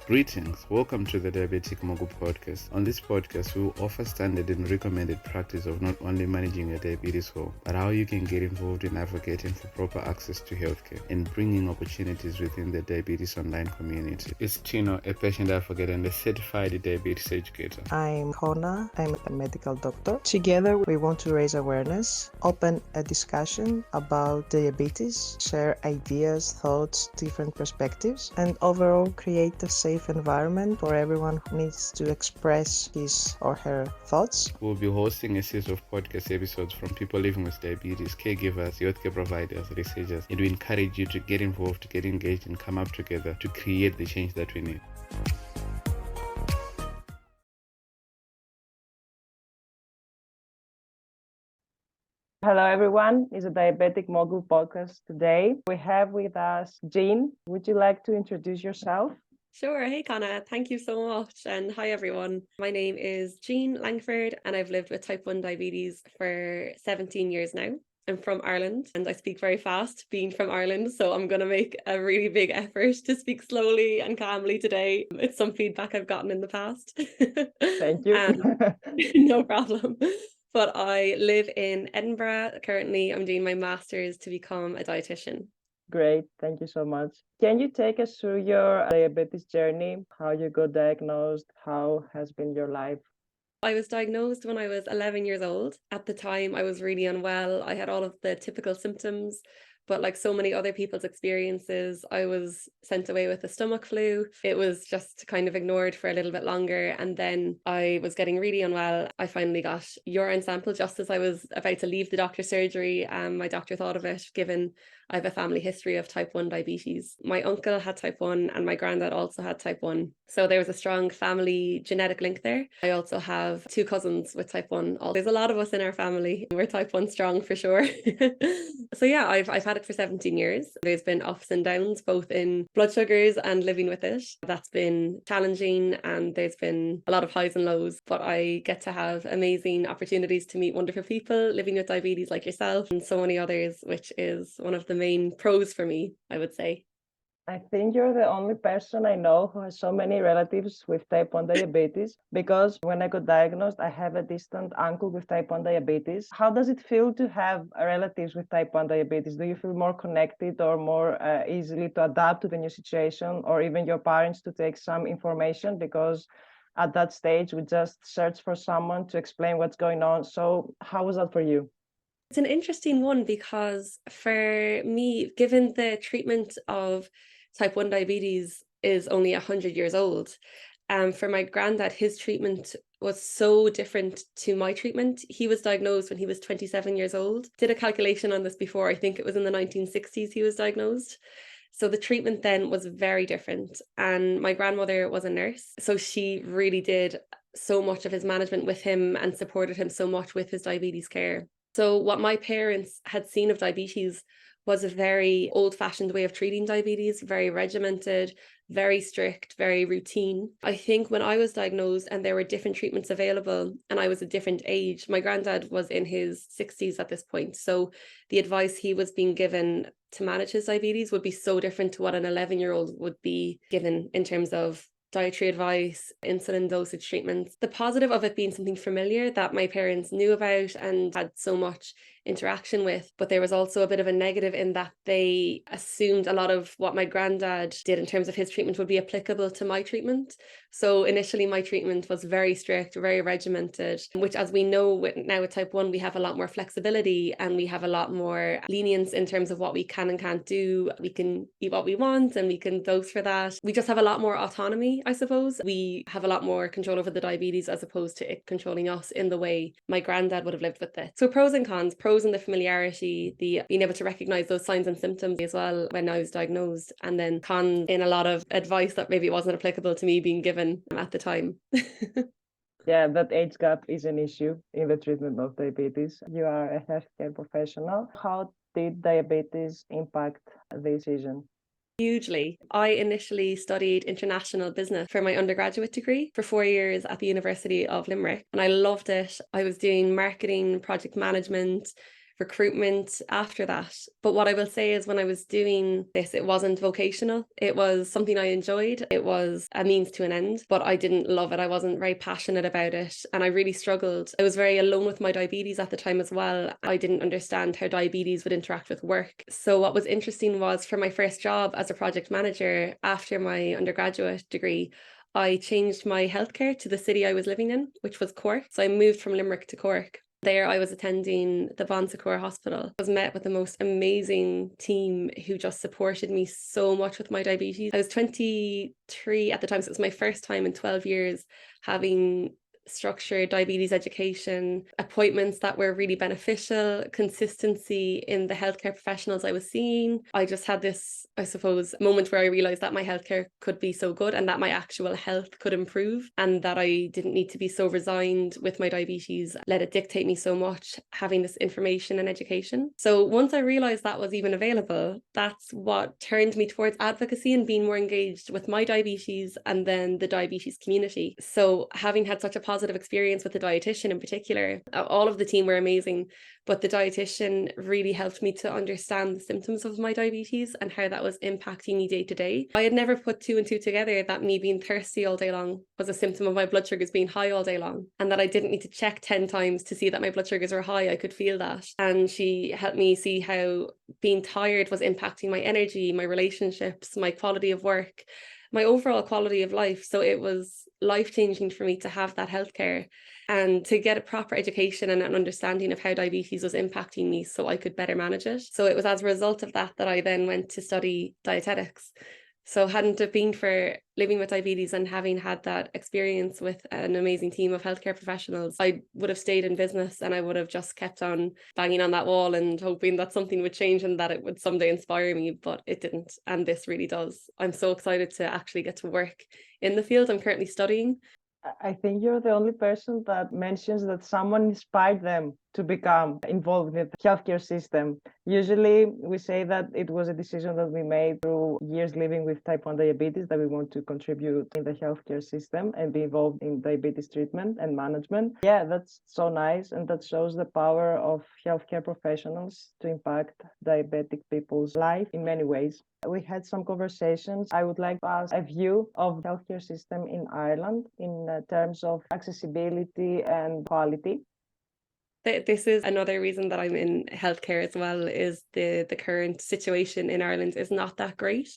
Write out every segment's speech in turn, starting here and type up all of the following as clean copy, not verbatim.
Greetings, welcome to the Diabetic Mogul podcast. On this podcast, we will offer standard and recommended practice of not only managing your diabetes well, but how you can get involved in advocating for proper access to healthcare and bringing opportunities within the diabetes online community. It's Tino, a patient advocate and a certified diabetes educator. I'm Hona, I'm a medical doctor. Together, we want to raise awareness, open a discussion about diabetes, share ideas, thoughts, different perspectives, and overall create a safe environment for everyone who needs to express his or her thoughts. We'll be hosting a series of podcast episodes from people living with diabetes, caregivers, healthcare providers, researchers, and we encourage you to get involved, to get engaged, and come up together to create the change that we need. Hello everyone, it's a Diabetic Mogul podcast today. We have with us Jean. Would you like to introduce yourself? Sure. Hey, Connor. Thank you so much. And hi, everyone. My name is Jean Langford, and I've lived with type 1 diabetes for 17 years now. I'm from Ireland, and I speak very fast, being from Ireland. So I'm going to make a really big effort to speak slowly and calmly today. It's some feedback I've gotten in the past. Thank you. No problem. But I live in Edinburgh. Currently, I'm doing my master's to become a dietitian. Great, thank you so much. Can you take us through your diabetes journey, how you got diagnosed, how has been your life? I was diagnosed when I was 11 years old. At the time, I was really unwell. I had all of the typical symptoms, but like so many other people's experiences, I was sent away with a stomach flu. It was just kind of ignored for a little bit longer. And then I was getting really unwell. I finally got urine sample just as I was about to leave the doctor's surgery. My doctor thought of it, given I have a family history of type 1 diabetes. My uncle had type 1 and my granddad also had type 1. So there was a strong family genetic link there. I also have 2 cousins with type 1. There's a lot of us in our family. We're type 1 strong for sure. So yeah, I've had it for 17 years. There's been ups and downs, both in blood sugars and living with it. That's been challenging, and there's been a lot of highs and lows, but I get to have amazing opportunities to meet wonderful people living with diabetes like yourself and so many others, which is one of the main pros for me, I would say. I think you're the only person I know who has so many relatives with type 1 diabetes, because when I got diagnosed, I have a distant uncle with type 1 diabetes. How does it feel to have relatives with type 1 diabetes? Do you feel more connected or more easily to adapt to the new situation, or even your parents to take some information? Because at that stage, we just search for someone to explain what's going on. So how was that for you? It's an interesting one, because for me, given the treatment of type 1 diabetes is only 100 years old, for my granddad, his treatment was so different to my treatment. He was diagnosed when he was 27 years old. Did a calculation on this before. I think it was in the 1960s he was diagnosed. So the treatment then was very different. And my grandmother was a nurse, so she really did so much of his management with him and supported him so much with his diabetes care. So what my parents had seen of diabetes was a very old-fashioned way of treating diabetes, very regimented, very strict, very routine. I think when I was diagnosed and there were different treatments available and I was a different age, my granddad was in his 60s at this point. So the advice he was being given to manage his diabetes would be so different to what an 11-year-old would be given in terms of dietary advice, insulin dosage treatments. The positive of it being something familiar that my parents knew about and had so much interaction with, but there was also a bit of a negative in that they assumed a lot of what my granddad did in terms of his treatment would be applicable to my treatment. So initially my treatment was very strict, very regimented, which, as we know now with type 1, we have a lot more flexibility and we have a lot more lenience in terms of what we can and can't do. We can eat what we want and we can dose for that. We just have a lot more autonomy, I suppose. We have a lot more control over the diabetes as opposed to it controlling us in the way my granddad would have lived with it. So pros and cons. Pros in the familiarity, the being able to recognize those signs and symptoms as well when I was diagnosed, and then cons in a lot of advice that maybe wasn't applicable to me being given at the time. Yeah, that age gap is an issue in the treatment of diabetes. You are a healthcare professional. How did diabetes impact the decision? Hugely. I initially studied international business for my undergraduate degree for 4 years at the University of Limerick, and I loved it. I was doing marketing, project management, recruitment after that. But what I will say is when I was doing this, it wasn't vocational. It was something I enjoyed. It was a means to an end, but I didn't love it. I wasn't very passionate about it, and I really struggled. I was very alone with my diabetes at the time as well. I didn't understand how diabetes would interact with work. So what was interesting was for my first job as a project manager after my undergraduate degree, I changed my healthcare to the city I was living in, which was Cork. So I moved from Limerick to Cork. There I was attending the Bon Secours Hospital. I was met with the most amazing team who just supported me so much with my diabetes. I was 23 at the time, so it was my first time in 12 years having structured diabetes education, appointments that were really beneficial, consistency in the healthcare professionals I was seeing. I just had this, I suppose, moment where I realized that my healthcare could be so good and that my actual health could improve, and that I didn't need to be so resigned with my diabetes, let it dictate me so much, having this information and education. So once I realized that was even available, that's what turned me towards advocacy and being more engaged with my diabetes and then the diabetes community. So having had such a positive experience with the dietitian in particular, all of the team were amazing, but the dietitian really helped me to understand the symptoms of my diabetes and how that was impacting me day to day. I had never put two and two together that me being thirsty all day long was a symptom of my blood sugars being high all day long, and that I didn't need to check 10 times to see that my blood sugars were high. I could feel that. And she helped me see how being tired was impacting my energy, my relationships, my quality of work, my overall quality of life. So it was life-changing for me to have that healthcare and to get a proper education and an understanding of how diabetes was impacting me so I could better manage it. So it was as a result of that that I then went to study dietetics. So hadn't it been for living with diabetes and having had that experience with an amazing team of healthcare professionals, I would have stayed in business and I would have just kept on banging on that wall and hoping that something would change and that it would someday inspire me, but it didn't. And this really does. I'm so excited to actually get to work in the field I'm currently studying. I think you're the only person that mentions that someone inspired them to become involved with the healthcare system. Usually we say that it was a decision that we made through years living with type 1 diabetes, that we want to contribute in the healthcare system and be involved in diabetes treatment and management. Yeah, that's so nice. And that shows the power of healthcare professionals to impact diabetic people's life in many ways. We had some conversations. I would like to ask a view of the healthcare system in Ireland in terms of accessibility and quality. This is another reason that I'm in healthcare as well, is the current situation in Ireland is not that great.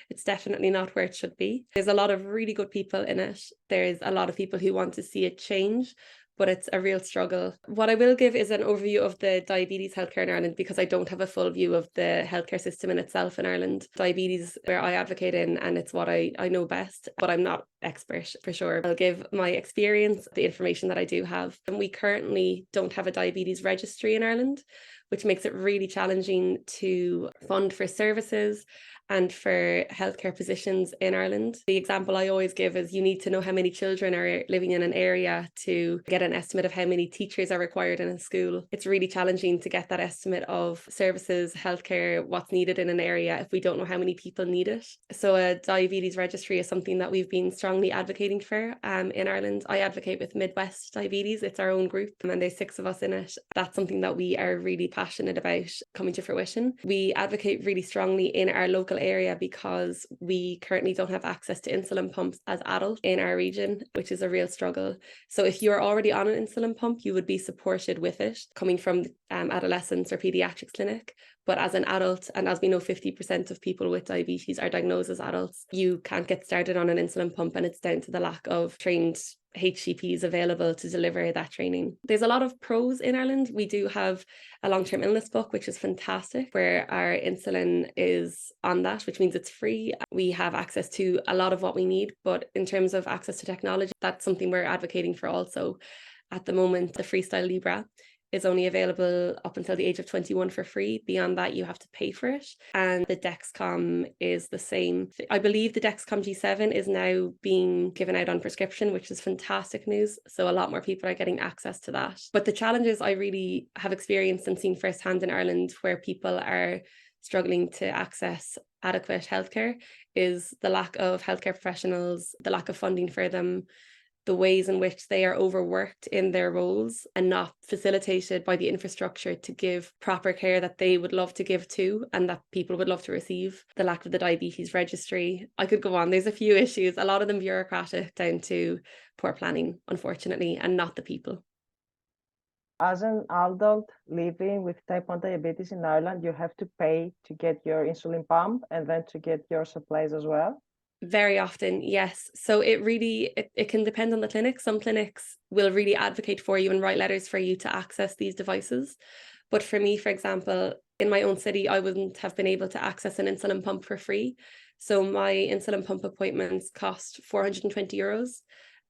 It's definitely not where it should be. There's a lot of really good people in it. There's a lot of people who want to see it change, but it's a real struggle. What I will give is an overview of the diabetes healthcare in Ireland, because I don't have a full view of the healthcare system in itself in Ireland. Diabetes, where I advocate in, and it's what I know best, but I'm not expert for sure. I'll give my experience, the information that I do have. And we currently don't have a diabetes registry in Ireland, which makes it really challenging to fund for services and for healthcare positions in Ireland. The example I always give is you need to know how many children are living in an area to get an estimate of how many teachers are required in a school. It's really challenging to get that estimate of services, healthcare, what's needed in an area if we don't know how many people need it. So a diabetes registry is something that we've been strongly advocating for in Ireland. I advocate with Midwest Diabetes. It's our own group and there's 6 of us in it. That's something that we are really passionate about coming to fruition. We advocate really strongly in our local area because we currently don't have access to insulin pumps as adults in our region, which is a real struggle. So if you're already on an insulin pump, you would be supported with it coming from adolescents or pediatrics clinic. But as an adult, and as we know, 50% of people with diabetes are diagnosed as adults, you can't get started on an insulin pump, and it's down to the lack of trained HCPs available to deliver that training. There's a lot of pros in Ireland. We do have a long-term illness book, which is fantastic, where our insulin is on that, which means it's free. We have access to a lot of what we need, but in terms of access to technology, that's something we're advocating for also. At the moment, the Freestyle Libre is only available up until the age of 21 for free. Beyond that, you have to pay for it. And the Dexcom is the same. I believe the Dexcom G7 is now being given out on prescription, which is fantastic news. So a lot more people are getting access to that. But the challenges I really have experienced and seen firsthand in Ireland, where people are struggling to access adequate healthcare, is the lack of healthcare professionals, the lack of funding for them, the ways in which they are overworked in their roles and not facilitated by the infrastructure to give proper care that they would love to give to and that people would love to receive. The lack of the diabetes registry. I could go on. There's a few issues, a lot of them bureaucratic, down to poor planning, unfortunately, and not the people. As an adult living with type 1 diabetes in Ireland, you have to pay to get your insulin pump and then to get your supplies as well. Very often, yes. So it can depend on the clinic. Some clinics will really advocate for you and write letters for you to access these devices. But for me, for example, in my own city, I wouldn't have been able to access an insulin pump for free. So my insulin pump appointments cost €420.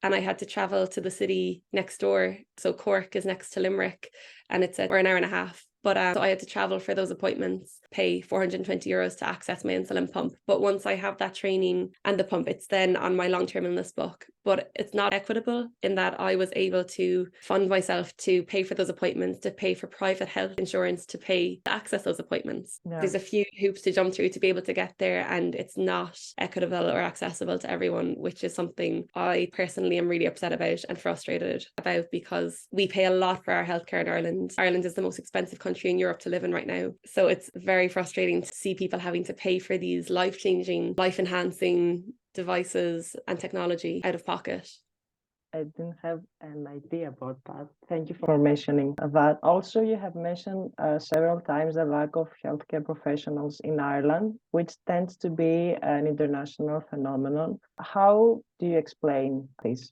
And I had to travel to the city next door. So Cork is next to Limerick and it's an hour and a half. But so I had to travel for those appointments, pay €420 to access my insulin pump. But once I have that training and the pump, it's then on my long-term illness book. But it's not equitable in that I was able to fund myself to pay for those appointments, to pay for private health insurance, to pay to access those appointments. Yeah. There's a few hoops to jump through to be able to get there, and it's not equitable or accessible to everyone, which is something I personally am really upset about and frustrated about, because we pay a lot for our healthcare in Ireland. Ireland is the most expensive country in Europe to live in right now. So it's very frustrating to see people having to pay for these life-changing, life-enhancing devices and technology out of pocket. I didn't have an idea about that. Thank you for mentioning that. Also, you have mentioned several times the lack of healthcare professionals in Ireland, which tends to be an international phenomenon. How do you explain this?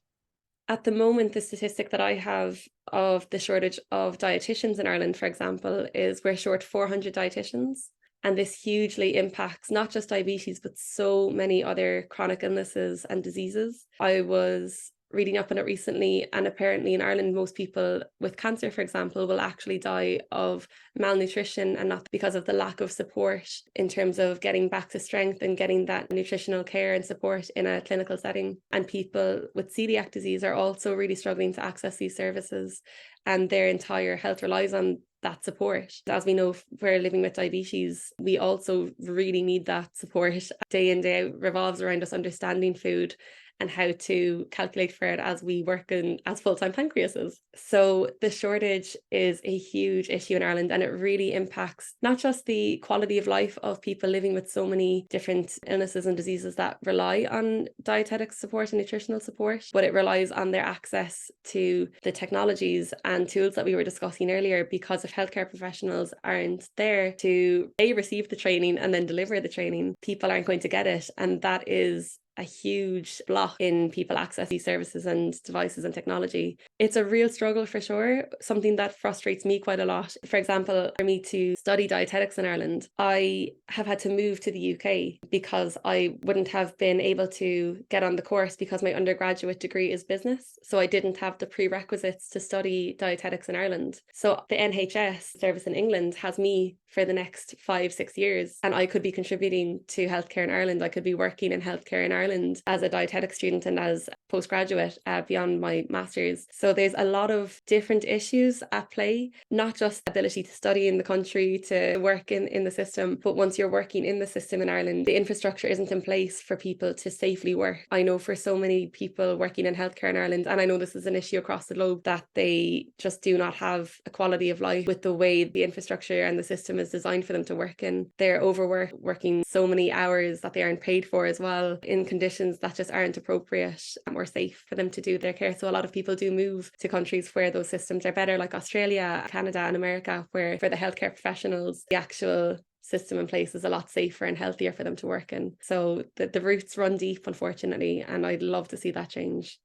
At the moment, the statistic that I have of the shortage of dietitians in Ireland, for example, is we're short 400 dietitians. And this hugely impacts not just diabetes, but so many other chronic illnesses and diseases. I was reading up on it recently, and apparently in Ireland, most people with cancer, for example, will actually die of malnutrition, and not because of the lack of support in terms of getting back to strength and getting that nutritional care and support in a clinical setting. And people with celiac disease are also really struggling to access these services, and their entire health relies on that support. As we know, if we're living with diabetes, we also really need that support. Day in, day out revolves around us understanding food and how to calculate for it as we work in as full-time pancreases. So the shortage is a huge issue in Ireland, and it really impacts not just the quality of life of people living with so many different illnesses and diseases that rely on dietetic support and nutritional support, but it relies on their access to the technologies and tools that we were discussing earlier, because if healthcare professionals aren't there to receive the training and then deliver the training, people aren't going to get it. And that is a huge block in people accessing these services and devices and technology. It's a real struggle for sure, something that frustrates me quite a lot. For example, for me to study dietetics in Ireland, I have had to move to the UK because I wouldn't have been able to get on the course because my undergraduate degree is business. So I didn't have the prerequisites to study dietetics in Ireland. So the NHS service in England has me for the next 5-6 years, and I could be contributing to healthcare in Ireland. I could be working in healthcare in Ireland as a dietetic student and as postgraduate beyond my master's. So there's a lot of different issues at play, not just the ability to study in the country, to work in the system, but once you're working in the system in Ireland, the infrastructure isn't in place for people to safely work. I know for so many people working in healthcare in Ireland, and I know this is an issue across the globe, that they just do not have a quality of life with the way the infrastructure and the system is designed for them to work in. They're overworked, working so many hours that they aren't paid for as well, in conditions that just aren't appropriate or safe for them to do their care. So a lot of people do move to countries where those systems are better, like Australia, Canada and America, where for the healthcare professionals, the actual system in place is a lot safer and healthier for them to work in. So the roots run deep, unfortunately, and I'd love to see that change.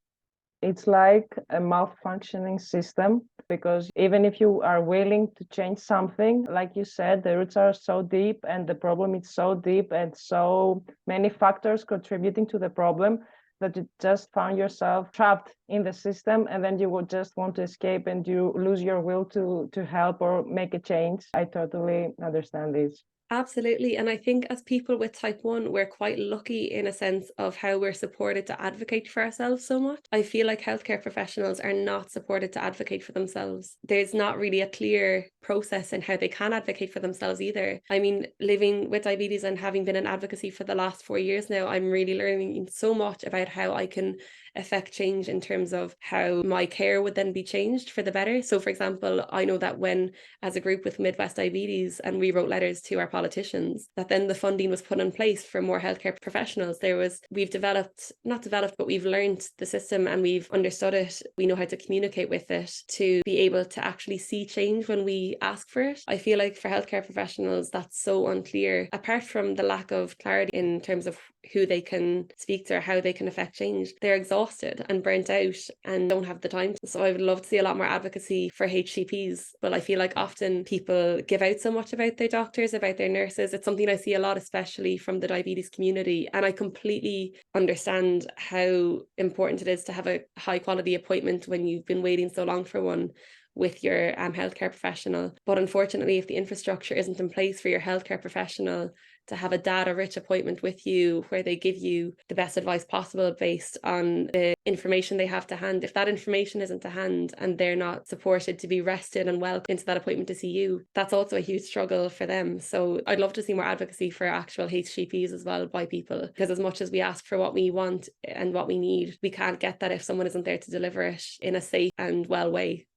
It's like a malfunctioning system, because even if you are willing to change something, like you said, the roots are so deep and the problem is so deep and so many factors contributing to the problem that you just found yourself trapped in the system, and then you would just want to escape and you lose your will to help or make a change. I totally understand this. Absolutely. And I think as people with type 1, we're quite lucky in a sense of how we're supported to advocate for ourselves so much. I feel like healthcare professionals are not supported to advocate for themselves. There's not really a clear process in how they can advocate for themselves either. I mean, living with diabetes and having been in advocacy for the last 4 years now, I'm really learning so much about how I can affect change in terms of how my care would then be changed for the better. So for example, I know that when as a group with Midwest Diabetes and we wrote letters to our politicians, that then the funding was put in place for more healthcare professionals. We've learned the system and we've understood it. We know how to communicate with it to be able to actually see change when we ask for it. I feel like for healthcare professionals, that's so unclear. Apart from the lack of clarity in terms of who they can speak to or how they can affect change, they're exhausted and burnt out and don't have the time. So I would love to see a lot more advocacy for HCPs. But I feel like often people give out so much about their doctors, about their nurses. It's something I see a lot, especially from the diabetes community. And I completely understand how important it is to have a high quality appointment when you've been waiting so long for one with your healthcare professional. But unfortunately, if the infrastructure isn't in place for your healthcare professional to have a data-rich appointment with you where they give you the best advice possible based on the information they have to hand, if that information isn't to hand and they're not supported to be rested and well into that appointment to see you, that's also a huge struggle for them. So I'd love to see more advocacy for actual HCPs as well by people, because as much as we ask for what we want and what we need, we can't get that if someone isn't there to deliver it in a safe and well way.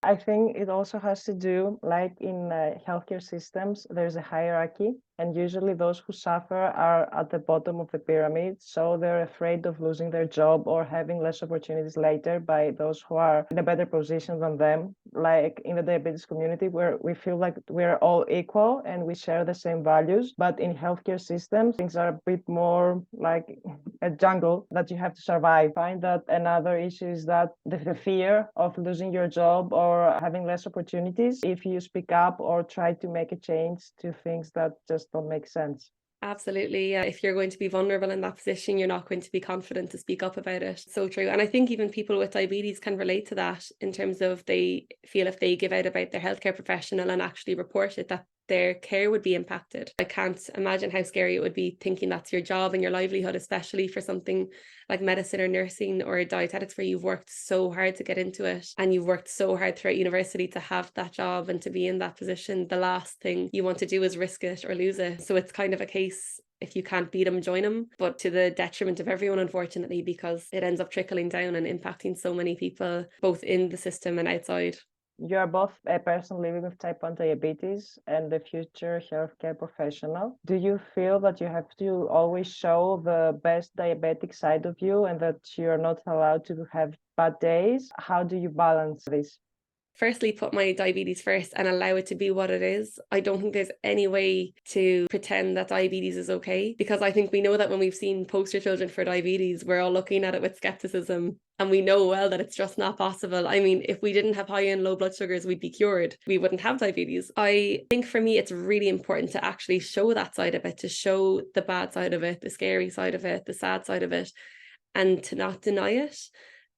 I think it also has to do, like in healthcare systems, there's a hierarchy, and usually those who suffer are at the bottom of the pyramid. So they're afraid of losing their job or having less opportunities later by those who are in a better position than them. Like in the diabetes community, where we feel like we're all equal and we share the same values. But in healthcare systems, things are a bit more like a jungle that you have to survive. I find that another issue is that the fear of losing your job or having less opportunities if you speak up or try to make a change to things that just don't make sense. Absolutely. Yeah. If you're going to be vulnerable in that position, you're not going to be confident to speak up about it. So true. And I think even people with diabetes can relate to that in terms of they feel if they give out about their healthcare professional and actually report it, that their care would be impacted. I can't imagine how scary it would be thinking that's your job and your livelihood, especially for something like medicine or nursing or dietetics where you've worked so hard to get into it and you've worked so hard throughout university to have that job and to be in that position. The last thing you want to do is risk it or lose it. So it's kind of a case, if you can't beat them, join them, but to the detriment of everyone, unfortunately, because it ends up trickling down and impacting so many people, both in the system and outside. You are both a person living with type 1 diabetes and a future healthcare professional. Do you feel that you have to always show the best diabetic side of you and that you're not allowed to have bad days? How do you balance this? Firstly, put my diabetes first and allow it to be what it is. I don't think there's any way to pretend that diabetes is okay, because I think we know that when we've seen poster children for diabetes, we're all looking at it with skepticism. And we know well that it's just not possible. I mean, if we didn't have high and low blood sugars, we'd be cured. We wouldn't have diabetes. I think for me, it's really important to actually show that side of it, to show the bad side of it, the scary side of it, the sad side of it, and to not deny it.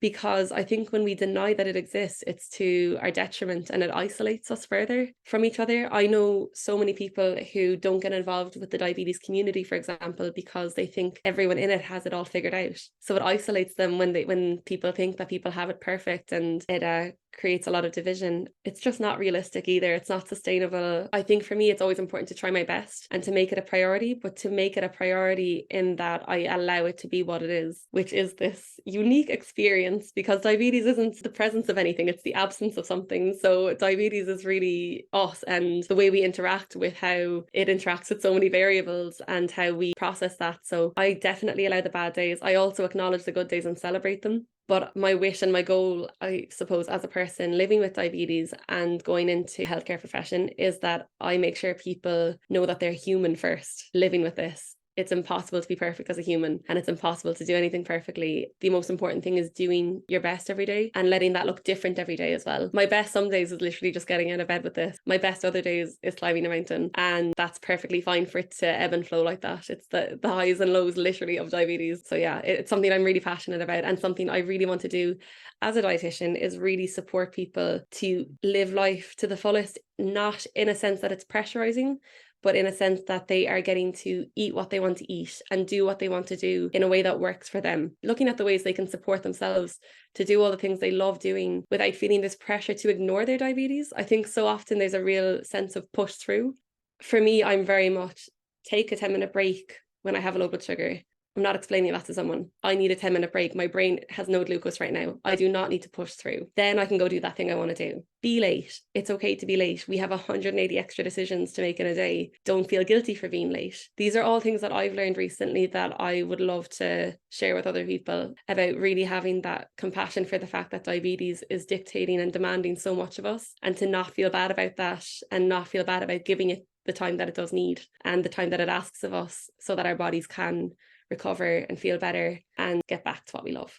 Because I think when we deny that it exists, it's to our detriment and it isolates us further from each other. I know so many people who don't get involved with the diabetes community, for example, because they think everyone in it has it all figured out. So it isolates them when people think that people have it perfect, and it creates a lot of division. It's just not realistic either. It's not sustainable. I think for me, it's always important to try my best and to make it a priority, but to make it a priority in that I allow it to be what it is, which is this unique experience, because diabetes isn't the presence of anything, it's the absence of something. So diabetes is really us and the way we interact with how it interacts with so many variables and how we process that. So I definitely allow the bad days. I also acknowledge the good days and celebrate them. But my wish and my goal, I suppose, as a person living with diabetes and going into healthcare profession, is that I make sure people know that they're human first, living with this. It's impossible to be perfect as a human, and it's impossible to do anything perfectly. The most important thing is doing your best every day and letting that look different every day as well. My best some days is literally just getting out of bed with this. My best other days is climbing a mountain, and that's perfectly fine for it to ebb and flow like that. It's the highs and lows literally of diabetes. So yeah, it's something I'm really passionate about, and something I really want to do as a dietitian is really support people to live life to the fullest, not in a sense that it's pressurizing, but in a sense that they are getting to eat what they want to eat and do what they want to do in a way that works for them. Looking at the ways they can support themselves to do all the things they love doing without feeling this pressure to ignore their diabetes. I think so often there's a real sense of push through. For me, I'm very much take a 10-minute break when I have a low blood sugar. I'm not explaining that to someone. I need a 10-minute break. My brain has no glucose right now. I do not need to push through. Then I can go do that thing I want to do. Be late. It's okay to be late. We have 180 extra decisions to make in a day. Don't feel guilty for being late. These are all things that I've learned recently that I would love to share with other people, about really having that compassion for the fact that diabetes is dictating and demanding so much of us, and to not feel bad about that, and not feel bad about giving it the time that it does need and the time that it asks of us, so that our bodies can recover and feel better and get back to what we love.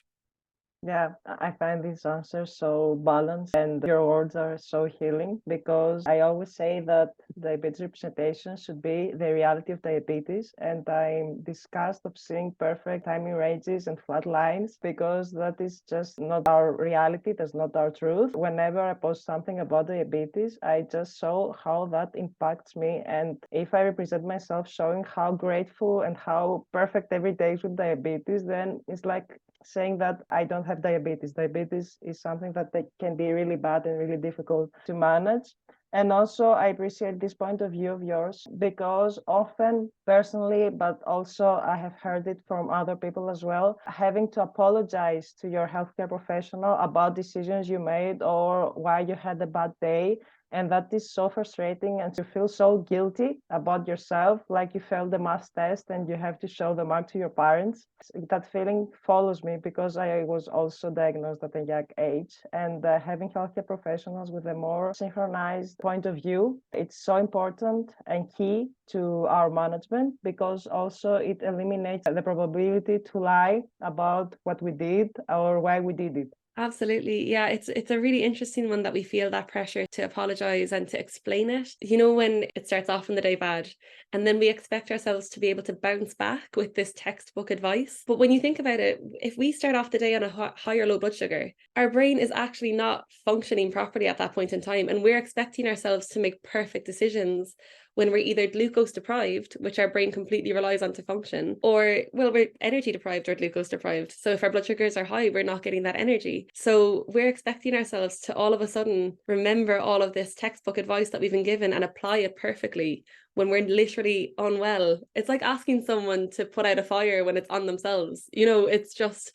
Yeah, I find these answers so balanced, and your words are so healing, because I always say that diabetes representation should be the reality of diabetes, and I'm disgusted of seeing perfect timing ranges and flat lines, because that is just not our reality. That's not our truth. Whenever I post something about diabetes, I just show how that impacts me, and if I represent myself showing how grateful and how perfect every day is with diabetes, then it's like saying that I don't have diabetes. Diabetes is something that can be really bad and really difficult to manage. And also, I appreciate this point of view of yours, because often, personally, but also I have heard it from other people as well, having to apologize to your healthcare professional about decisions you made or why you had a bad day. And that is so frustrating, and to feel so guilty about yourself, like you failed the math test and you have to show the mark to your parents. That feeling follows me, because I was also diagnosed at a young age, and having healthcare professionals with a more synchronized point of view, it's so important and key to our management, because also it eliminates the probability to lie about what we did or why we did it. Absolutely. Yeah, it's a really interesting one that we feel that pressure to apologize and to explain it. You know, when it starts off in the day bad, and then we expect ourselves to be able to bounce back with this textbook advice. But when you think about it, if we start off the day on a high or low blood sugar, our brain is actually not functioning properly at that point in time. And we're expecting ourselves to make perfect decisions when we're either glucose deprived, which our brain completely relies on to function, or, well, we're energy deprived or glucose deprived. So if our blood sugars are high, we're not getting that energy. So we're expecting ourselves to all of a sudden remember all of this textbook advice that we've been given and apply it perfectly when we're literally unwell. It's like asking someone to put out a fire when it's on themselves. You know, it's just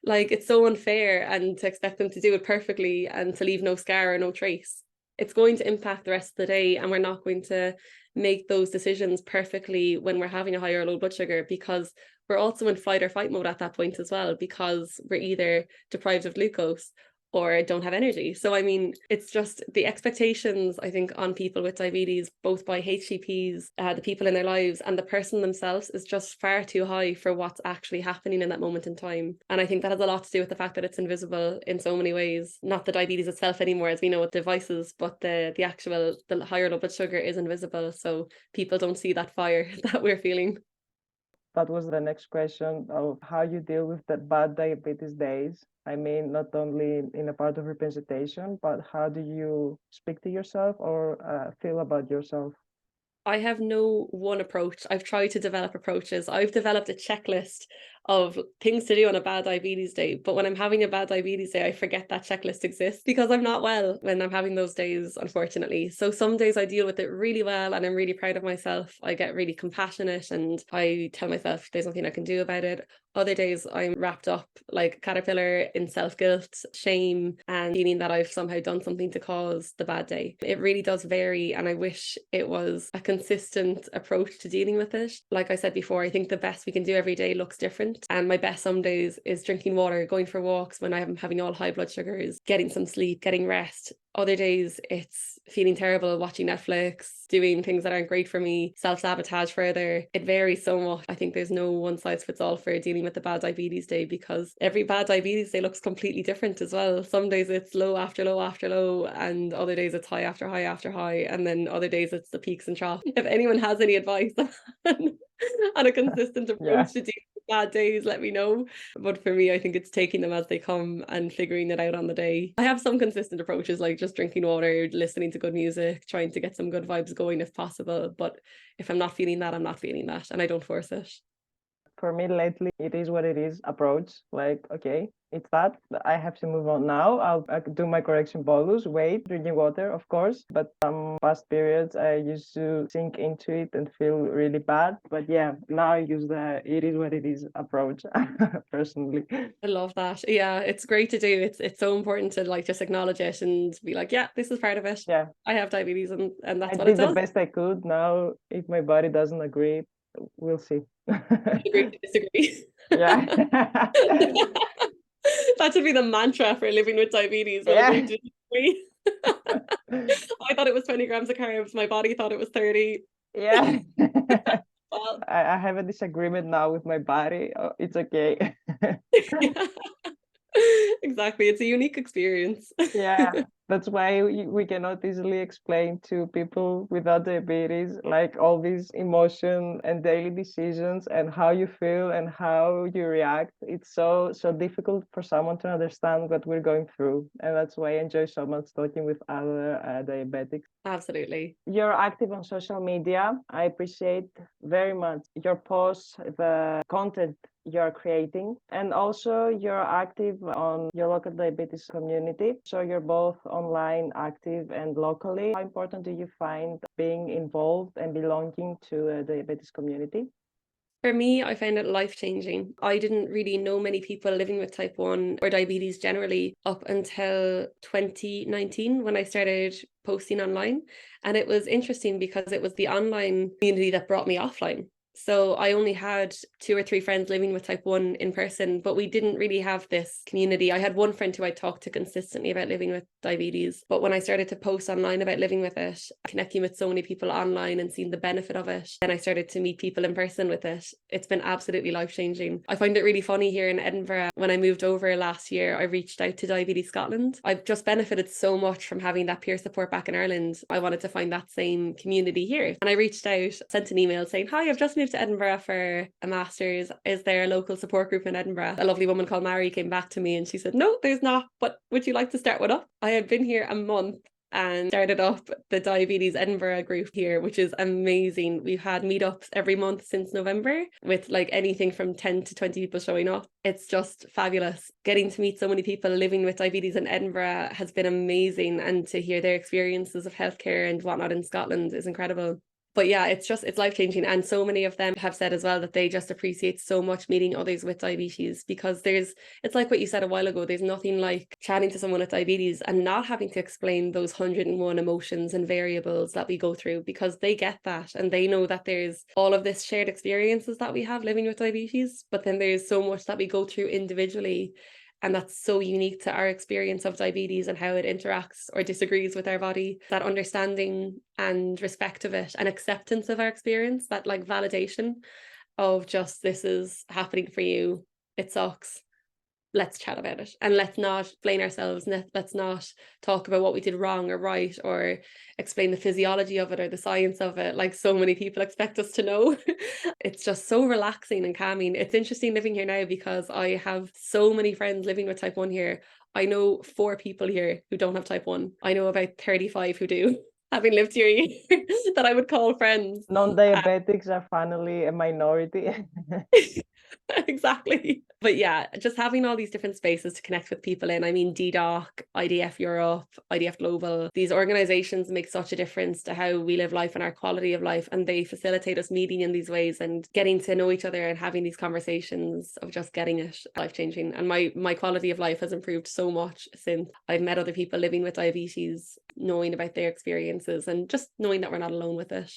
like, it's so unfair, and to expect them to do it perfectly and to leave no scar or no trace. It's going to impact the rest of the day, and we're not going to make those decisions perfectly when we're having a high or low blood sugar, because we're also in fight or fight mode at that point as well, because we're either deprived of glucose or don't have energy. So, I mean, it's just the expectations, I think, on people with diabetes, both by HCPs, the people in their lives, and the person themselves, is just far too high for what's actually happening in that moment in time. And I think that has a lot to do with the fact that it's invisible in so many ways. Not the diabetes itself anymore, as we know with devices, but the higher low blood sugar is invisible. So people don't see that fire that we're feeling. That was the next question of how you deal with the bad diabetes days. I mean, not only in a part of representation, but how do you speak to yourself or feel about yourself? I have no one approach. I've tried to develop approaches. I've developed a checklist of things to do on a bad diabetes day. But when I'm having a bad diabetes day, I forget that checklist exists, because I'm not well when I'm having those days, unfortunately. So some days I deal with it really well, and I'm really proud of myself. I get really compassionate, and I tell myself there's nothing I can do about it. Other days I'm wrapped up like a caterpillar in self-guilt, shame, and feeling that I've somehow done something to cause the bad day. It really does vary, and I wish it was a consistent approach to dealing with it. Like I said before, I think the best we can do every day looks different. And my best some days is drinking water, going for walks when I'm having all high blood sugars, getting some sleep, getting rest. Other days it's feeling terrible, watching Netflix, doing things that aren't great for me, self-sabotage further. It varies so much. I think there's no one size fits all for dealing with the bad diabetes day, because every bad diabetes day looks completely different as well. Some days it's low after low after low, and other days it's high after high after high, and then other days it's the peaks and troughs. If anyone has any advice on a consistent Yeah. approach to dealing with bad days, let me know. But for me, I think it's taking them as they come and figuring it out on the day. I have some consistent approaches, like just drinking water, listening to good music, trying to get some good vibes going if possible. But if I'm not feeling that, I'm not feeling that, and I don't force it. for me lately, it is what it is approach. Like, okay, it's that. I have to move on now. I'll do my correction bolus, wait, drinking water, of course. But some past periods, I used to sink into it and feel really bad. But yeah, now I use the it is what it is approach personally. I love that. Yeah, it's great to do. It's so important to like just acknowledge it and be like, yeah, this is part of it. Yeah, I have diabetes and I that's what it did the does. best I could. Now, if my body doesn't agree, we'll see. Agree to disagree. Yeah. That should be the mantra for living with diabetes. We'll Yeah. agree to disagree. I thought it was 20 grams of carbs. My body thought it was 30. Yeah. Well, I have a disagreement now with my body. Oh, it's okay. yeah. Exactly. It's a unique experience. Yeah, that's why we cannot easily explain to people without diabetes, like all these emotion and daily decisions and how you feel and how you react. It's so difficult for someone to understand what we're going through, and that's why I enjoy so much talking with other diabetics. Absolutely. You're active on social media. I appreciate very much your posts, the content you're creating, and also you're active on your local diabetes community. So you're both online active and locally. How important do you find being involved and belonging to a diabetes community? For me, I found it life-changing. I didn't really know many people living with type 1 or diabetes generally up until 2019 when I started posting online. And it was interesting because it was the online community that brought me offline. So I only had 2 or 3 friends living with type 1 in person, but we didn't really have this community. I had one friend who I talked to consistently about living with diabetes. But when I started to post online about living with it, connecting with so many people online and seeing the benefit of it, then I started to meet people in person with it. It's been absolutely life-changing. I find it really funny here in Edinburgh. When I moved over last year, I reached out to Diabetes Scotland. I've just benefited so much from having that peer support back in Ireland. I wanted to find that same community here. And I reached out, sent an email saying, hi, I've just moved to Edinburgh for a master's. Is there a local support group in Edinburgh? A lovely woman called Mary came back to me and she said, no, there's not, but would you like to start one up? I had been here a month and started up the Diabetes Edinburgh group here, which is amazing. We've had meetups every month since November with like anything from 10 to 20 people showing up. It's just fabulous. Getting to meet so many people living with diabetes in Edinburgh has been amazing, and to hear their experiences of healthcare and whatnot in Scotland is incredible. But yeah, it's life-changing. And so many of them have said as well that they just appreciate so much meeting others with diabetes, because it's like what you said a while ago, there's nothing like chatting to someone with diabetes and not having to explain those 101 emotions and variables that we go through, because they get that and they know that there's all of this shared experiences that we have living with diabetes, but then there's so much that we go through individually. And that's so unique to our experience of diabetes and how it interacts or disagrees with our body. That understanding and respect of it and acceptance of our experience, that like validation of just, this is happening for you, it sucks. Let's chat about it, and let's not blame ourselves. Let's not talk about what we did wrong or right, or explain the physiology of it or the science of it like so many people expect us to know. It's just so relaxing and calming. It's interesting living here now because I have so many friends living with type 1 here. I know 4 people here who don't have type 1. I know about 35 who do, having lived here a year, that I would call friends. Non-diabetics are finally a minority. Exactly. But yeah, just having all these different spaces to connect with people in. I mean, DDoC, IDF Europe, IDF Global, these organizations make such a difference to how we live life and our quality of life. And they facilitate us meeting in these ways and getting to know each other and having these conversations of just getting it life-changing. And my quality of life has improved so much since I've met other people living with diabetes, knowing about their experiences and just knowing that we're not alone with it.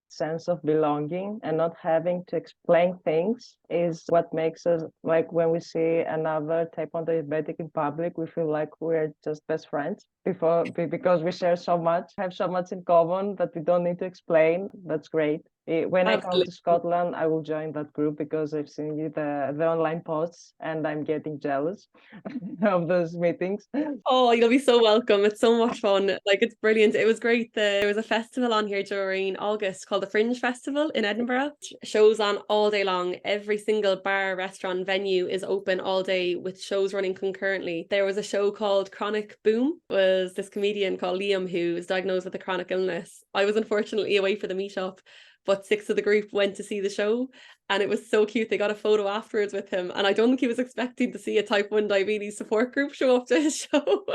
Sense of belonging and not having to explain things is what makes us, like when we see another type 1 diabetic in public, we feel like we're just best friends because we share so much, have so much in common that we don't need to explain. That's great. When I come to Scotland, I will join that group because I've seen the online posts and I'm getting jealous of those meetings. Oh, you'll be so welcome. It's so much fun. Like, it's brilliant. It was great. There was a festival on here during August called the Fringe Festival in Edinburgh. Shows on all day long. Every single bar, restaurant, venue is open all day with shows running concurrently. There was a show called Chronic Boom. It was this comedian called Liam who was diagnosed with a chronic illness. I was unfortunately away for the meetup, but 6 of the group went to see the show, and it was so cute. They got a photo afterwards with him, and I don't think he was expecting to see a type 1 diabetes support group show up to his show.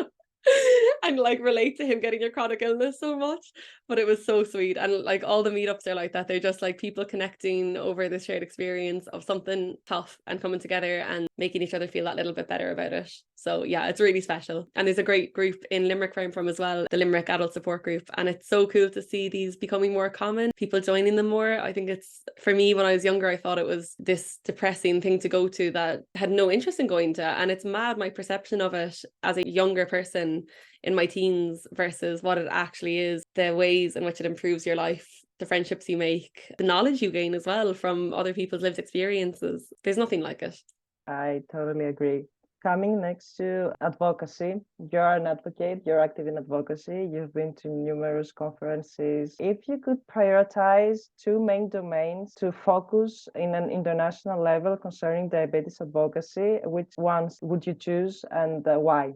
And like relate to him getting a chronic illness so much. But it was so sweet. And like all the meetups are like that. They're just like people connecting over this shared experience of something tough and coming together and making each other feel that little bit better about it. So yeah, it's really special. And there's a great group in Limerick where I'm from as well, the Limerick Adult Support Group. And it's so cool to see these becoming more common, people joining them more. I think it's, for me, when I was younger, I thought it was this depressing thing to go to that had no interest in going to. And it's mad, my perception of it as a younger person in my teens versus what it actually is, the ways in which it improves your life, the friendships you make, the knowledge you gain as well from other people's lived experiences. There's nothing like it. I totally agree. Coming next to advocacy, you're an advocate, you're active in advocacy, you've been to numerous conferences. If you could prioritize 2 main domains to focus in an international level concerning diabetes advocacy, which ones would you choose and why?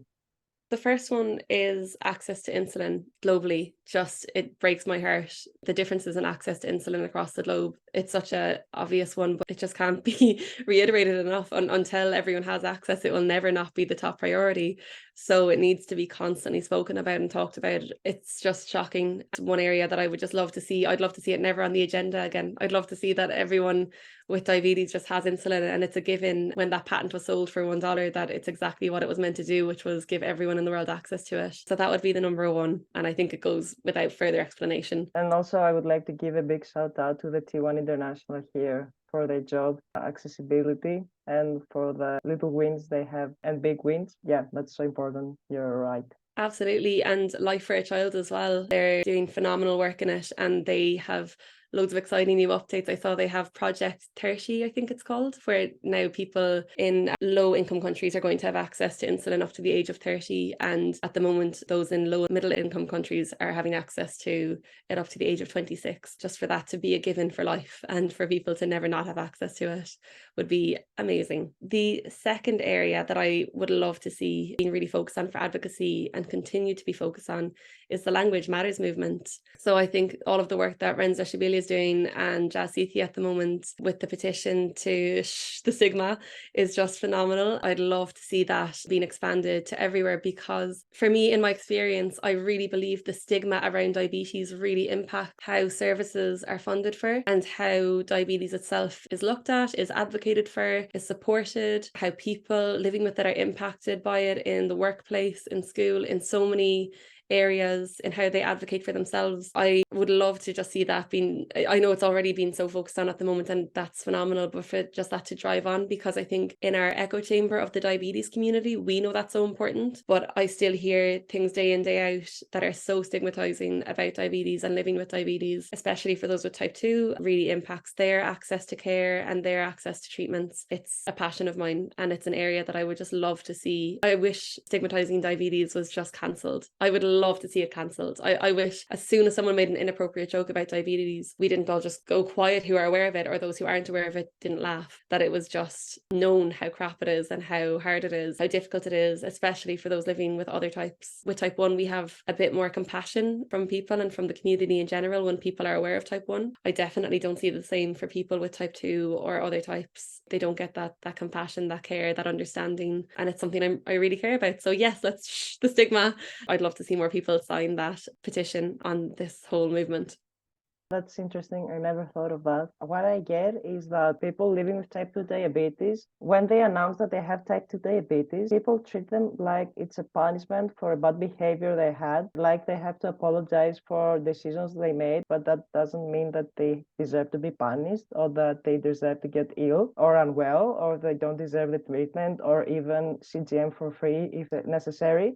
The first one is access to insulin globally. Just, it breaks my heart, the differences in access to insulin across the globe. It's such a obvious one, but it just can't be reiterated enough. Until everyone has access, it will never not be the top priority. So it needs to be constantly spoken about and talked about. It's just shocking. It's one area that I would just love to see. I'd love to see it never on the agenda again. I'd love to see that everyone with diabetes just has insulin, and it's a given. When that patent was sold for $1, that it's exactly what it was meant to do, which was give everyone in the world access to it. So that would be the number one, and I think it goes without further explanation. And also I would like to give a big shout out to the T1 International here for their job, accessibility, and for the little wins they have and big wins. Yeah, that's so important. You're right. Absolutely. And Life for a Child as well. They're doing phenomenal work in it, and they have loads of exciting new updates. I saw they have Project 30, I think it's called, where now people in low income countries are going to have access to insulin up to the age of 30. And at the moment, those in low and middle income countries are having access to it up to the age of 26. Just for that to be a given for life and for people to never not have access to it would be amazing. The second area that I would love to see being really focused on for advocacy and continue to be focused on is the Language Matters movement. So I think all of the work that Renza Shibili is doing and Jazz Sethi at the moment with the petition to the stigma is just phenomenal. I'd love to see that being expanded to everywhere, because for me, in my experience, I really believe the stigma around diabetes really impact how services are funded for and how diabetes itself is looked at, is advocated for, is supported, how people living with it are impacted by it in the workplace, in school, in so many areas, in how they advocate for themselves. I would love to just see that being, I know it's already been so focused on at the moment, and that's phenomenal, but for just that to drive on, because I think in our echo chamber of the diabetes community, we know that's so important, but I still hear things day in, day out that are so stigmatizing about diabetes and living with diabetes, especially for those with type 2, really impacts their access to care and their access to treatments. It's a passion of mine, and it's an area that I would just love to see. I wish stigmatizing diabetes was just cancelled. I would love to see it cancelled. I wish as soon as someone made an inappropriate joke about diabetes, we didn't all just go quiet who are aware of it, or those who aren't aware of it didn't laugh. That it was just known how crap it is and how hard it is, how difficult it is, especially for those living with other types. With type 1, we have a bit more compassion from people and from the community in general when people are aware of type 1. I definitely don't see the same for people with type 2 or other types. They don't get that compassion, that care, that understanding, and it's something I really care about. So yes, let's the stigma. I'd love to see more people sign that petition on this whole movement. That's interesting. I never thought of that. What I get is that people living with type 2 diabetes, when they announce that they have type 2 diabetes, people treat them like it's a punishment for a bad behavior they had, like they have to apologize for decisions they made, but that doesn't mean that they deserve to be punished or that they deserve to get ill or unwell, or they don't deserve the treatment or even CGM for free if necessary.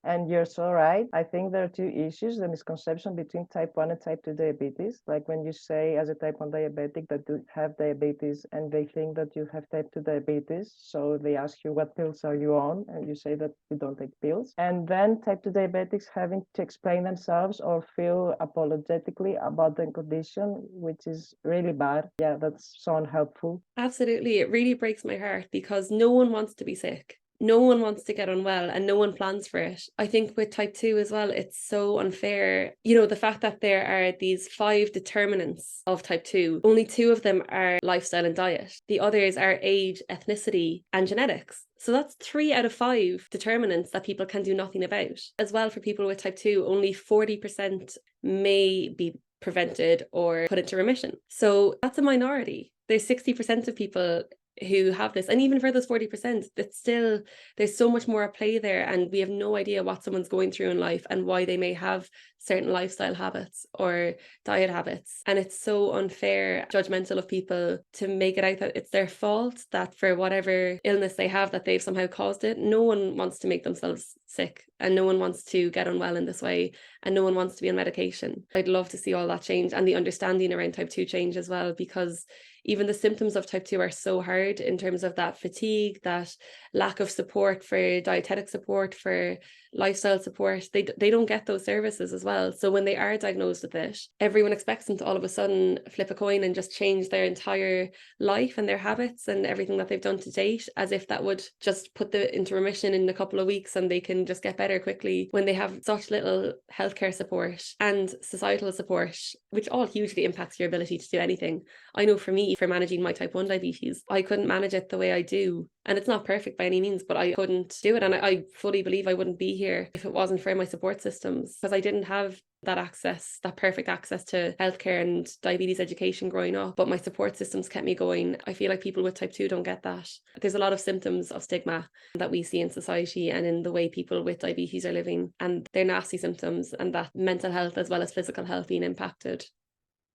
And you're so right. I think there are two issues, the misconception between type 1 and type 2 diabetes. Like when you say as a type 1 diabetic that you have diabetes and they think that you have type 2 diabetes. So they ask you, what pills are you on? And you say that you don't take pills. And then type 2 diabetics having to explain themselves or feel apologetically about the condition, which is really bad. Yeah, that's so unhelpful. Absolutely. It really breaks my heart because no one wants to be sick. no one wants to get unwell and no one plans for it. I think with type 2 as well, it's so unfair. You know, the fact that there are these 5 determinants of type 2, only 2 of them are lifestyle and diet. The others are age, ethnicity, and genetics. So that's 3 out of 5 determinants that people can do nothing about. As well, for people with type 2, only 40% may be prevented or put into remission. So that's a minority. There's 60% of people who have this, and even for those 40%, that's still, there's so much more at play there, and we have no idea what someone's going through in life and why they may have certain lifestyle habits or diet habits. And it's so unfair, judgmental of people to make it out that it's their fault, that for whatever illness they have, that they've somehow caused it. No one wants to make themselves sick, and no one wants to get unwell in this way, and no one wants to be on medication. I'd love to see all that change, and the understanding around type 2 change as well, because even the symptoms of type 2 are so hard in terms of that fatigue, that lack of support for dietetic support, for lifestyle support. They don't get those services as well. So when they are diagnosed with it, everyone expects them to all of a sudden flip a coin and just change their entire life and their habits and everything that they've done to date, as if that would just put them into remission in a couple of weeks and they can just get better quickly, when they have such little healthcare support and societal support, which all hugely impacts your ability to do anything. I know for me, for managing my type 1 diabetes, I couldn't manage it the way I do. And it's not perfect by any means, but I couldn't do it. And I fully believe I wouldn't be here if it wasn't for my support systems, because I didn't have that access, that perfect access to healthcare and diabetes education growing up. But my support systems kept me going. I feel like people with type 2 don't get that. There's a lot of symptoms of stigma that we see in society and in the way people with diabetes are living, and they're nasty symptoms, and that mental health as well as physical health being impacted.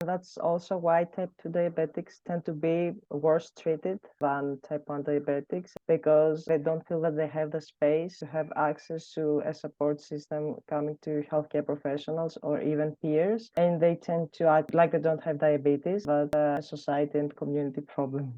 That's also why type 2 diabetics tend to be worse treated than type 1 diabetics, because they don't feel that they have the space to have access to a support system coming to healthcare professionals or even peers. And they tend to act like they don't have diabetes, but a society and community problem.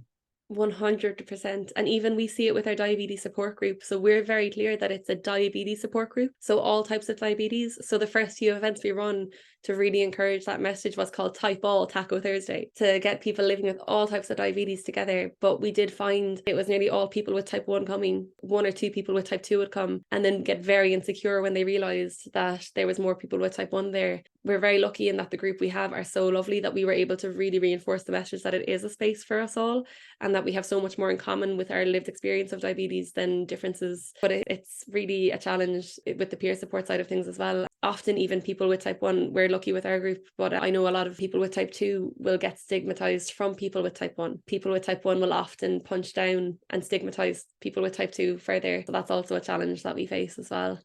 100%. And even we see it with our diabetes support group. So we're very clear that it's a diabetes support group. So all types of diabetes. So the first few events we run to really encourage that message was called Type All Taco Thursday, to get people living with all types of diabetes together. But we did find it was nearly all people with type 1 coming. 1 or 2 people with type 2 would come, and then get very insecure when they realized that there was more people with type 1 there. We're very lucky in that the group we have are so lovely that we were able to really reinforce the message that it is a space for us all, and that we have so much more in common with our lived experience of diabetes than differences. But it's really a challenge with the peer support side of things as well. Often even people with type 1, we're lucky with our group, but I know a lot of people with type 2 will get stigmatized from people with type 1. People with type 1 will often punch down and stigmatize people with type 2 further. So that's also a challenge that we face as well.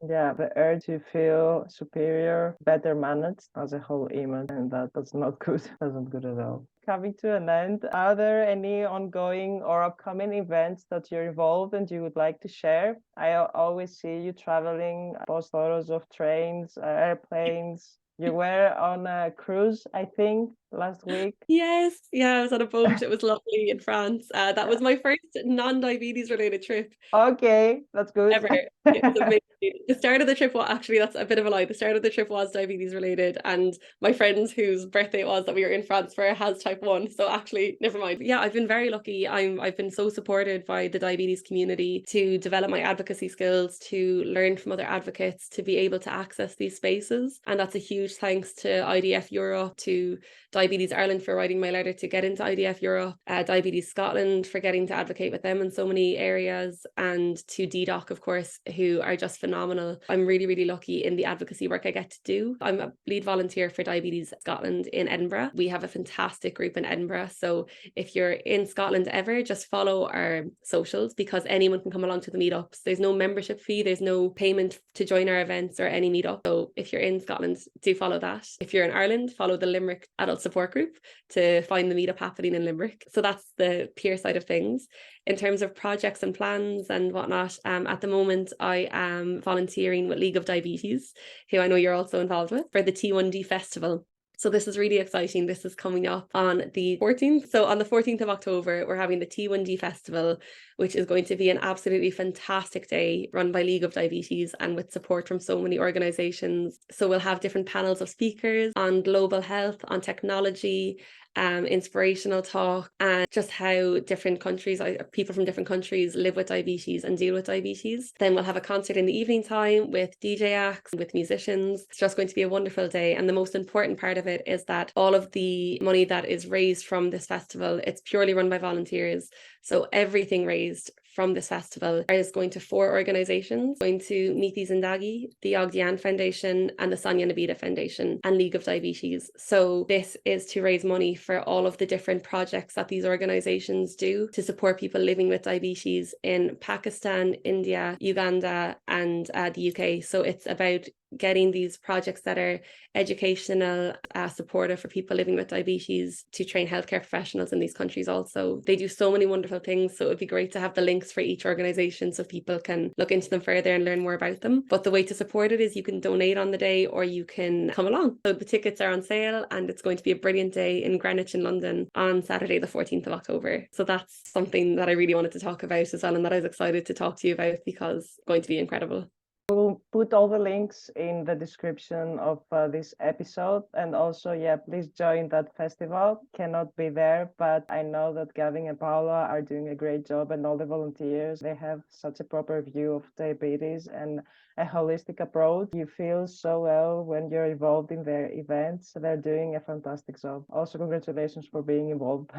Yeah, the urge to feel superior, better managed as a whole image, and that's not good. That's not good at all. Coming to an end, are there any ongoing or upcoming events that you're involved and you would like to share? I always see you traveling, post photos of trains, airplanes. You were on a cruise, I think, last week. Yes, I was on a boat. It was lovely in France. That was my first non-diabetes related trip Okay, that's good. ever. It was amazing. The start of the trip, well, actually, that's a bit of a lie. The start of the trip was diabetes related, and my friend whose birthday it was that we were in France for has type 1. So actually, never mind. Yeah, I've been very lucky. I've been so supported by the diabetes community to develop my advocacy skills, to learn from other advocates, to be able to access these spaces. And that's a huge thanks to IDF Europe, to Diabetes Ireland for writing my letter to get into IDF Europe, Diabetes Scotland for getting to advocate with them in so many areas, and to DDoC, of course, who are just phenomenal. I'm really, really lucky in the advocacy work I get to do. I'm a lead volunteer for Diabetes Scotland in Edinburgh. We have a fantastic group in Edinburgh. So if you're in Scotland ever, just follow our socials, because anyone can come along to the meetups. There's no membership fee. There's no payment to join our events or any meetup. So if you're in Scotland, do follow that. If you're in Ireland, follow the Limerick Adult Support Group to find the meetup happening in Limerick. So that's the peer side of things. In terms of projects and plans and whatnot, at the moment I am volunteering with League of Diabetes, who I know you're also involved with, for the T1D Festival. So this is really exciting. This is coming up on the 14th. So on the 14th of October, we're having the T1D Festival, which is going to be an absolutely fantastic day run by League of Diabetes and with support from so many organisations. So we'll have different panels of speakers on global health, on technology, inspirational talk, and just how different countries, people from different countries live with diabetes and deal with diabetes. Then we'll have a concert in the evening time with DJ acts, with musicians. It's just going to be a wonderful day. And the most important part of it is that all of the money that is raised from this festival, it's purely run by volunteers. So everything raised from this festival is going to 4 organisations, going to Niti Zindagi, the Ogdian Foundation, and the Sonia Nabita Foundation, and League of Diabetes. So this is to raise money for all of the different projects that these organisations do to support people living with diabetes in Pakistan, India, Uganda, and the UK. So it's about getting these projects that are educational, supportive for people living with diabetes to train healthcare professionals in these countries also. They do so many wonderful things, so it would be great to have the links for each organisation so people can look into them further and learn more about them. But the way to support it is you can donate on the day or you can come along. So the tickets are on sale, and it's going to be a brilliant day in Greenwich in London on Saturday the 14th of October. So that's something that I really wanted to talk about as well, and that I was excited to talk to you about because it's going to be incredible. We'll put all the links in the description of this episode. And also, please join that festival. Cannot be there, but I know that Gavin and Paula are doing a great job, and all the volunteers, they have such a proper view of diabetes and a holistic approach. You feel so well when you're involved in their events. They're doing a fantastic job. Also, congratulations for being involved.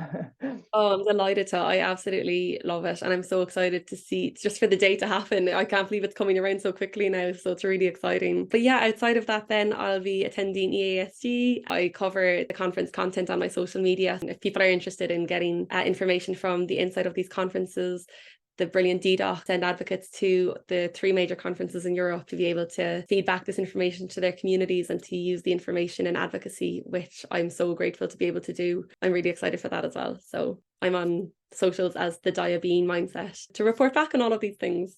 Oh, I'm delighted to. I absolutely love it. And I'm so excited to see, just for the day to happen. I can't believe it's coming around so quickly now. So it's really exciting. But yeah, outside of that, then I'll be attending EASG. I cover the conference content on my social media. If people are interested in getting information from the inside of these conferences, the brilliant DDoC send advocates to the 3 major conferences in Europe to be able to feed back this information to their communities and to use the information in advocacy, which I'm so grateful to be able to do. I'm really excited for that as well. So I'm on socials as the Diabean Mindset to report back on all of these things.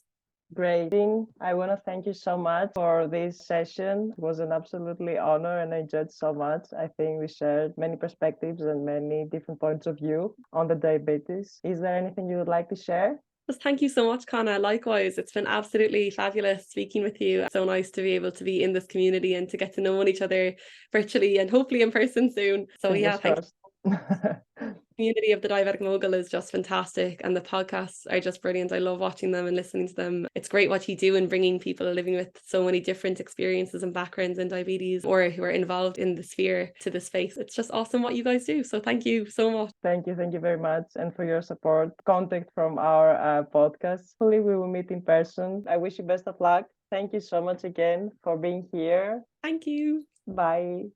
Great. I want to thank you so much for this session. It was an absolutely honor, and I enjoyed so much. I think we shared many perspectives and many different points of view on the diabetes. Is there anything you would like to share? Just thank you so much, Connor. Likewise, it's been absolutely fabulous speaking with you. It's so nice to be able to be in this community and to get to know each other virtually and hopefully in person soon. So yeah, thank you. The community of the Diabetic Mogul is just fantastic, and the podcasts are just brilliant. I love watching them and listening to them. It's great what you do in bringing people living with so many different experiences and backgrounds in diabetes, or who are involved in the sphere, to this space. It's just awesome what you guys do. So thank you so much. Thank you very much, and for your support. Contact from our podcast. Hopefully we will meet in person. I wish you best of luck. Thank you so much again for being here. Thank you. Bye.